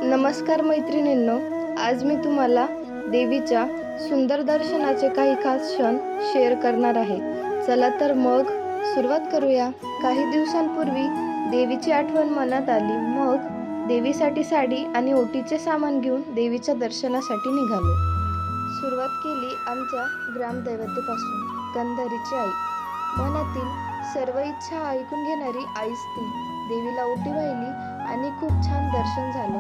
नमस्कार मैत्रिणींनो, आज मी तुम्हाला देवीच्या सुंदर दर्शनाचे काही खास क्षण शेअर करणार आहे. चला तर मग सुरुवात करूया. काही दिवसांपूर्वी देवीची आठवण मनात आली. मग देवीसाठी साडी आणि ओटीचे सामान घेऊन देवीच्या दर्शनासाठी निघालो. सुरुवात केली आमच्या ग्रामदैवतेपासून, गंधारीची आई. मनातील सर्व इच्छा ऐकून घेणारी आईच ती. देवीला ओटी वाहिली आणि खूप छान दर्शन झालं.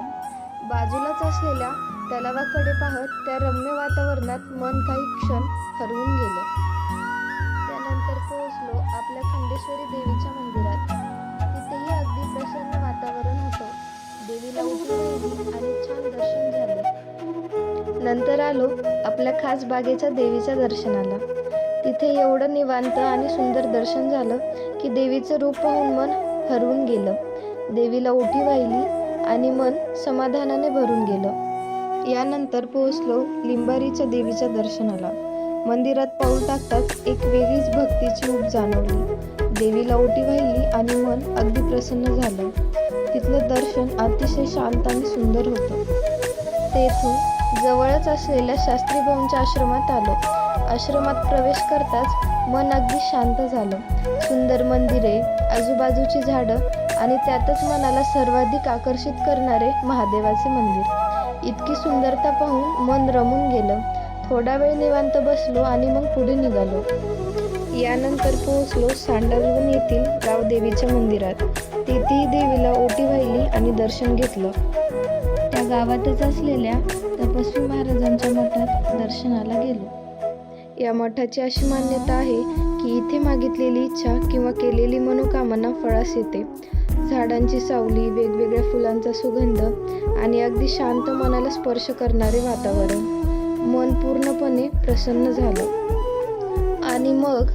बाजूलाच असलेल्या तलावाकडे पाहत त्या रम्य वातावरणात मन काही क्षण हरवून गेलं. त्यानंतर पोहोचलो आपल्या खंडेश्वरी देवीच्या मंदिरात. तिथेही अगदी प्रसन्न वातावरण होतं. देवीला ओटी वाहिली आणि छान दर्शन झाले. नंतर आलो आपल्या खास बागेच्या देवीच्या दर्शनाला. तिथे एवढं निवांत आणि सुंदर दर्शन झालं की देवीचं रूप पाहून मन हरवून गेलं. देवीला ओटी वाहिली आणि मन समाधानाने भरून गेलं. यानंतर पोहोचलो लिंबारीच्या देवीच्या दर्शनाला. मंदिरात पाऊल टाकताच एक वेगळीच भक्तीची ऊब जाणवली. देवीला ओटी वाहिली आणि मन अगदी प्रसन्न झालं. तिथलं दर्शन अतिशय शांत आणि सुंदर होतं. तेथून जवळच असलेल्या शास्त्री भाऊंच्या आश्रमात आलो. आश्रमात प्रवेश करताच मन अगदी शांत झालं. सुंदर मंदिरे, आजूबाजूची झाडं आणि त्यातच मनाला सर्वाधिक आकर्षित करणारे महादेवाचे मंदिर. इतकी सुंदरता पाहून मन रमून गेलं. थोडा वेळ निवांत बसलो आणि मग पुढे निघालो. यानंतर पोहोचलो सांडलवन येथील गावदेवीच्या मंदिरात. तेथेही देवीला ओटी वाहिली आणि दर्शन घेतलं. त्या गावातच असलेल्या तपस्वी महाराजांच्या मठात दर्शनाला गेलो. या मठाची अशी मान्यता आहे की इथे मागितलेली इच्छा किंवा केलेली मनोकामना फळास येते. झाडांची सावली, वेगवेगळ्या फुलांचा सुगंध आणि अगदी शांत मनाला स्पर्श करणारे वातावरण. मन पूर्णपणे प्रसन्न झालं आणि मग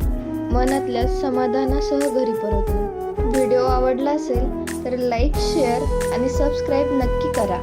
मनातल्या समाधानासह घरी परतलो. व्हिडिओ आवडला असेल तर लाईक, शेअर आणि सबस्क्राईब नक्की करा.